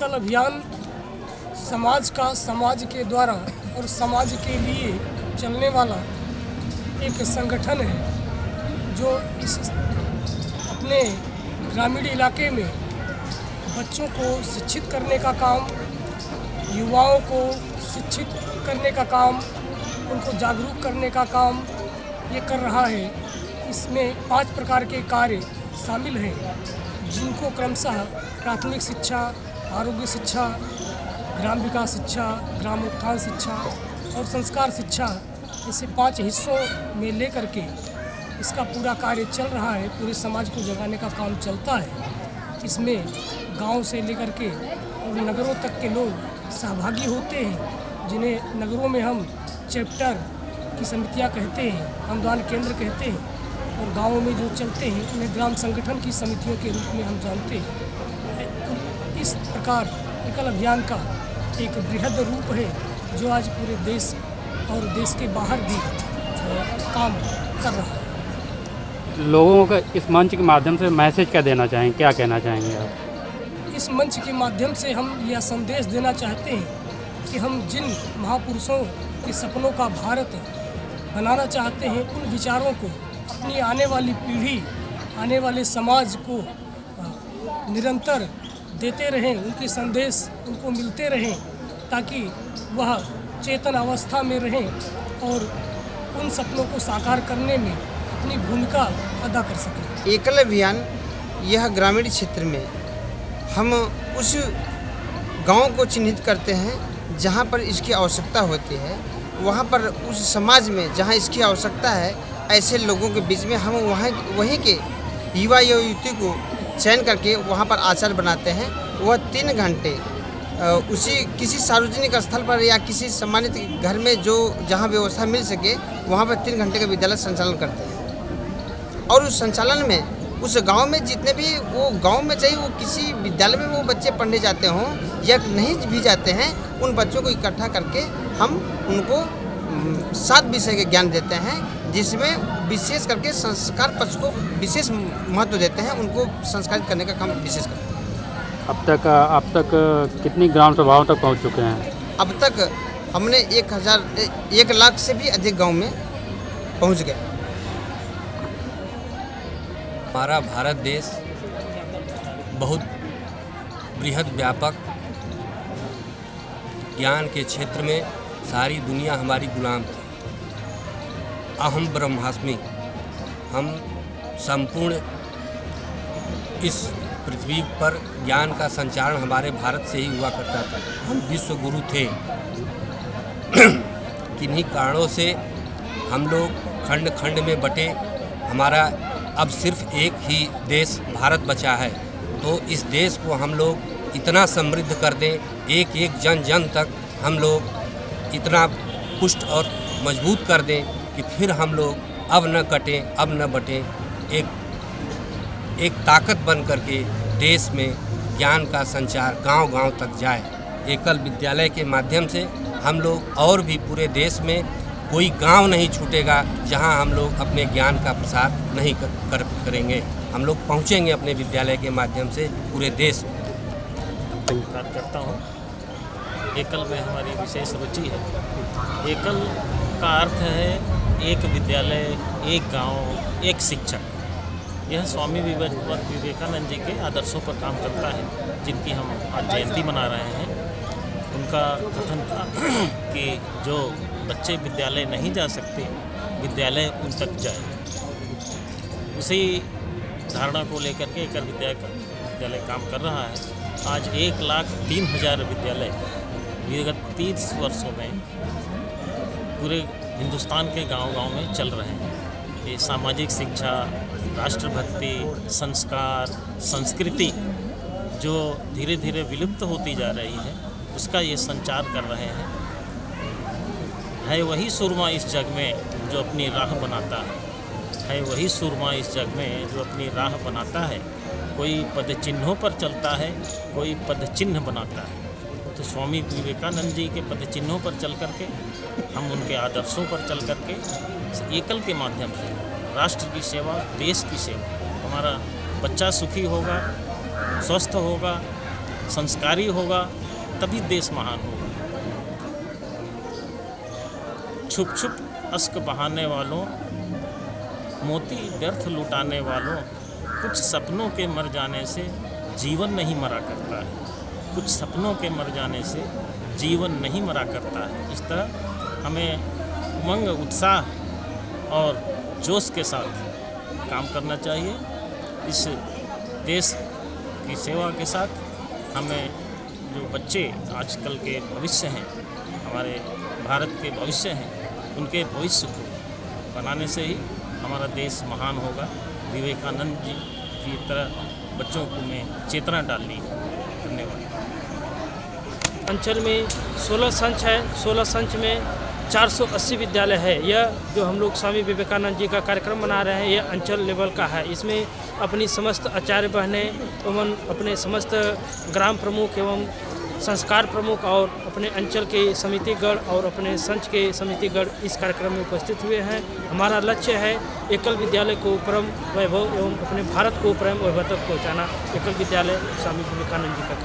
एकल अभियान समाज का समाज के द्वारा और समाज के लिए चलने वाला एक संगठन है जो इस अपने ग्रामीण इलाके में बच्चों को शिक्षित करने का काम, युवाओं को शिक्षित करने का काम, उनको जागरूक करने का काम ये कर रहा है। इसमें 5 प्रकार के कार्य शामिल हैं जिनको क्रमशः प्राथमिक शिक्षा, आरोग्य शिक्षा, ग्राम विकास शिक्षा, ग्राम उत्थान शिक्षा और संस्कार शिक्षा, ऐसे 5 हिस्सों में लेकर के इसका पूरा कार्य चल रहा है। पूरे समाज को जगाने का काम चलता है। इसमें गांव से लेकर के और नगरों तक के लोग सहभागी होते हैं, जिन्हें नगरों में हम चैप्टर की समितियां कहते हैं, अनुदान केंद्र कहते हैं, और गाँवों में जो चलते हैं उन्हें ग्राम संगठन की समितियों के रूप में हम जानते हैं। इस प्रकार एकल अभियान का एक बृहद रूप है जो आज पूरे देश और देश के बाहर भी काम कर रहा है। लोगों को इस मंच के माध्यम से मैसेज क्या देना चाहेंगे, क्या कहना चाहेंगे आप? इस मंच के माध्यम से हम यह संदेश देना चाहते हैं कि हम जिन महापुरुषों के सपनों का भारत बनाना चाहते हैं, उन विचारों को अपनी आने वाली पीढ़ी, आने वाले समाज को निरंतर देते रहें, उनके संदेश उनको मिलते रहें ताकि वह चेतन अवस्था में रहें और उन सपनों को साकार करने में अपनी भूमिका अदा कर सकें। एकल अभियान यह ग्रामीण क्षेत्र में हम उस गांव को चिन्हित करते हैं जहां पर इसकी आवश्यकता होती है, वहां पर उस समाज में जहां इसकी आवश्यकता है ऐसे लोगों के बीच में हम वहीं के युवा या युवती को चयन करके वहां पर आचार्य बनाते हैं। वह 3 घंटे उसी किसी सार्वजनिक स्थल पर या किसी सम्मानित घर में जो जहां व्यवस्था मिल सके वहां पर 3 घंटे का विद्यालय संचालन करते हैं। और उस संचालन में उस गांव में जितने भी वो गांव में चाहे वो किसी विद्यालय में वो बच्चे पढ़ने जाते हों या नहीं भी जाते हैं, उन बच्चों को इकट्ठा करके हम उनको 7 विषय के ज्ञान देते हैं, जिसमें विशेष करके संस्कार पक्ष को विशेष महत्व देते हैं, उनको संस्कारित करने का काम विशेष करते हैं। अब तक कितनी ग्राम सभाओं तक पहुंच चुके हैं? अब तक हमने 1 लाख से भी अधिक गांव में पहुंच गए। हमारा भारत देश बहुत बृहद व्यापक ज्ञान के क्षेत्र में सारी दुनिया हमारी गुलाम थी। अहम ब्रह्मास्मि, हम संपूर्ण इस पृथ्वी पर ज्ञान का संचारण हमारे भारत से ही हुआ करता था। हम विश्व गुरु थे। किन्हीं कारणों से हम लोग खंड खंड में बटे। हमारा अब सिर्फ एक ही देश भारत बचा है। तो इस देश को हम लोग इतना समृद्ध कर दें, एक एक जन जन तक हम लोग इतना पुष्ट और मजबूत कर दें कि फिर हम लोग अब न कटें, अब न बटें, एक ताकत बन करके देश में ज्ञान का संचार गांव-गांव तक जाए। एकल विद्यालय के माध्यम से हम लोग और भी पूरे देश में कोई गांव नहीं छूटेगा जहां हम लोग अपने ज्ञान का प्रसार नहीं करेंगे। हम लोग पहुंचेंगे अपने विद्यालय के माध्यम से पूरे देश में। बात करता हूँ, एकल में हमारी विशेष रुचि है। एकल का अर्थ है एक विद्यालय, एक गांव, एक शिक्षक। यह स्वामी विवेकानंद जी के आदर्शों पर काम करता है, जिनकी हम आज जयंती मना रहे हैं। उनका कथन था कि जो बच्चे विद्यालय नहीं जा सकते, विद्यालय उन तक जाए। उसी धारणा को लेकर के एकल विद्यालय काम कर रहा है। आज 1,03,000 विद्यालय विगत 30 वर्षों में पूरे हिंदुस्तान के गांव-गांव में चल रहे हैं। ये सामाजिक शिक्षा, राष्ट्रभक्ति, संस्कार, संस्कृति जो धीरे धीरे विलुप्त होती जा रही है, उसका ये संचार कर रहे हैं। है वही सुरमा इस जग में जो अपनी राह बनाता है वही सुरमा इस जग में जो अपनी राह बनाता है। कोई पद चिन्हों पर चलता है, कोई पद चिन्ह बनाता है। तो स्वामी विवेकानंद जी के पद चिन्हों पर चल करके, हम उनके आदर्शों पर चल करके एकल के माध्यम से राष्ट्र की सेवा, देश की सेवा, हमारा बच्चा सुखी होगा, स्वस्थ होगा, संस्कारी होगा तभी देश महान होगा। छुप छुप अश्क बहाने वालों, मोती व्यर्थ लुटाने वालों, कुछ सपनों के मर जाने से जीवन नहीं मरा करता है। कुछ सपनों के मर जाने से जीवन नहीं मरा करता है। इस तरह हमें उमंग, उत्साह और जोश के साथ काम करना चाहिए। इस देश की सेवा के साथ हमें जो बच्चे आजकल के भविष्य हैं, हमारे भारत के भविष्य हैं, उनके भविष्य को बनाने से ही हमारा देश महान होगा। विवेकानंद जी की तरह बच्चों को में चेतना डालनी है। धन्यवाद। अंचल में 16 संच है। 16 संच में 480 विद्यालय है। यह जो हम लोग स्वामी विवेकानंद जी का कार्यक्रम मना रहे हैं, यह अंचल लेवल का है। इसमें अपनी समस्त आचार्य बहनें एवं अपने समस्त ग्राम प्रमुख एवं संस्कार प्रमुख और अपने अंचल के समितिगण और अपने संच के समितिगण इस कार्यक्रम में उपस्थित हुए हैं। हमारा लक्ष्य है एकल विद्यालय को परम वैभव एवं अपने भारत को परम वैभव तक पहुँचाना। एकल विद्यालय स्वामी विवेकानंद जी का